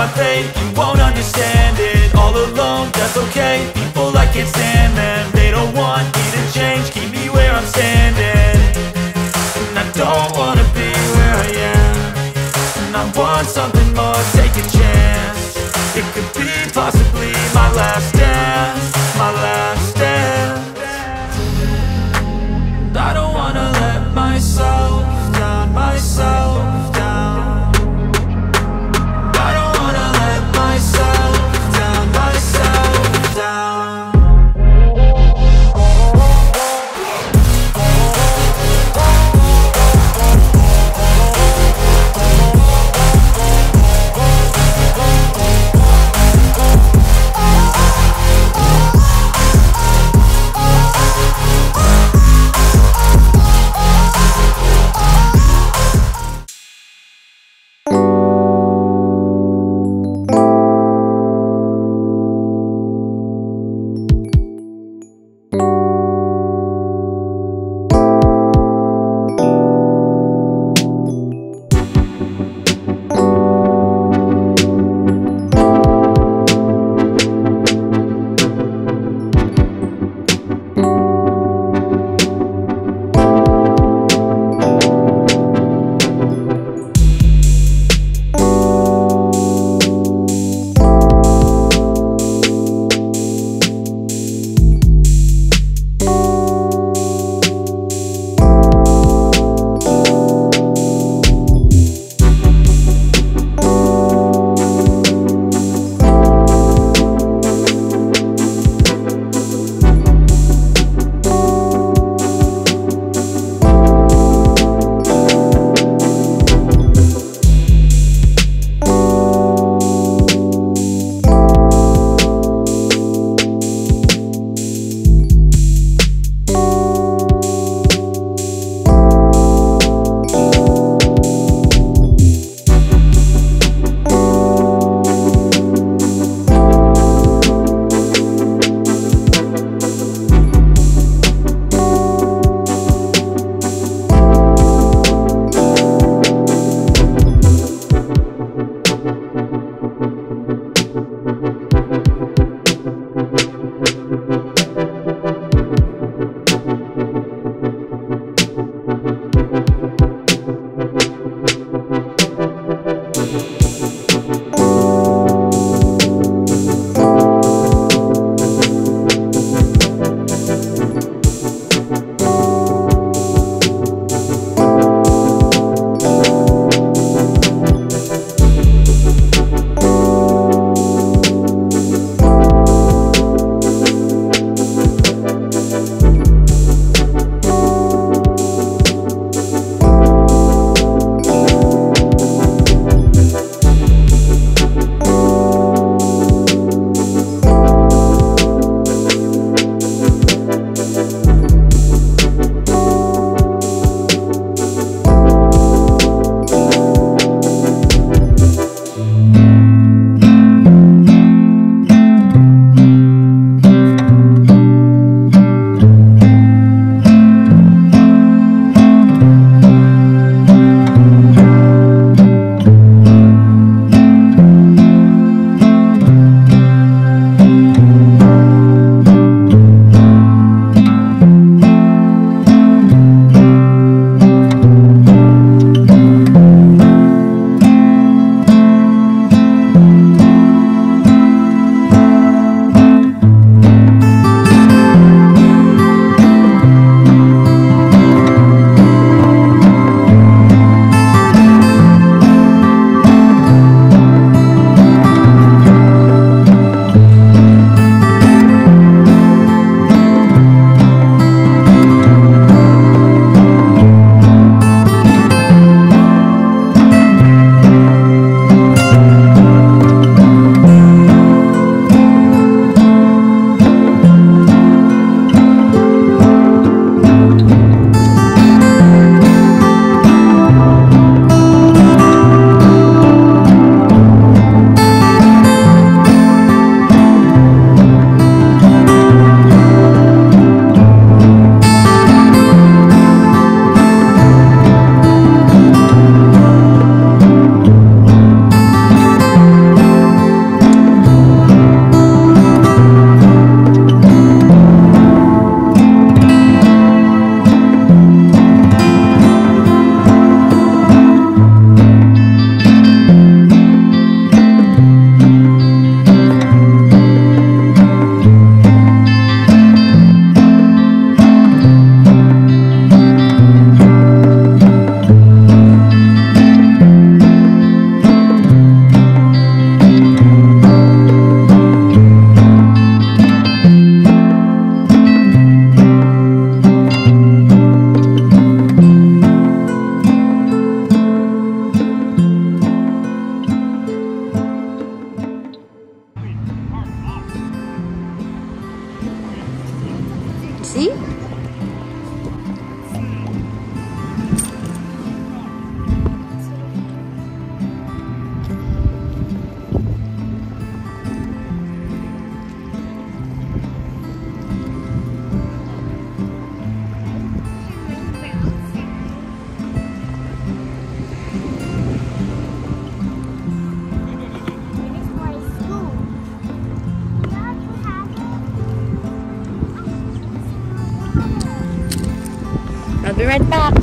my fate, you won't understand it. All alone, that's okay, people I can't stand them. They don't want me to change, keep me where I'm standing. And I don't wanna be where I am, and I want something more, take a chance. It could be possibly my last dance, my last dance. And I don't wanna let myself down, myself down. I don't wanna let myself down, myself down. Be right back.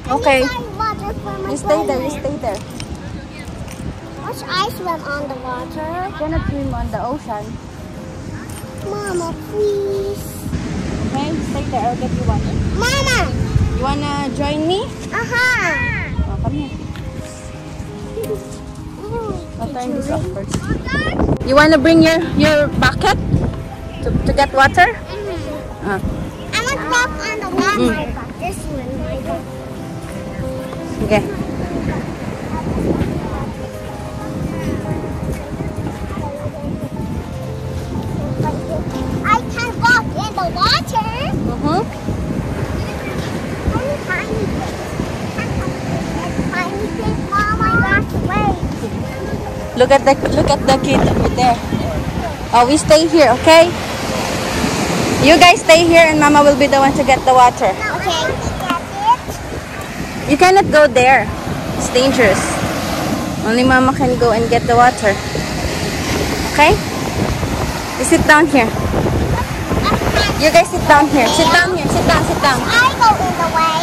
Okay. You stay there, you stay there. Watch I swim on the water. You cannot swim on the ocean. Mama, please. Okay, stay there. I'll get you water. Mama! You wanna join me? Uh-huh. Oh, come here. I'll turn this off first. You wanna bring your bucket to get water? I want to walk on the water. This one, my God. Okay. I can walk in the water. Tiny thing. Mom, I got away. Look at the kid over there. Oh, we stay here, okay? You guys stay here and Mama will be the one to get the water. Okay. You cannot go there. It's dangerous. Only Mama can go and get the water. Okay? You sit down here. You guys sit down here. Sit down here. Sit down, sit down. I go in the way.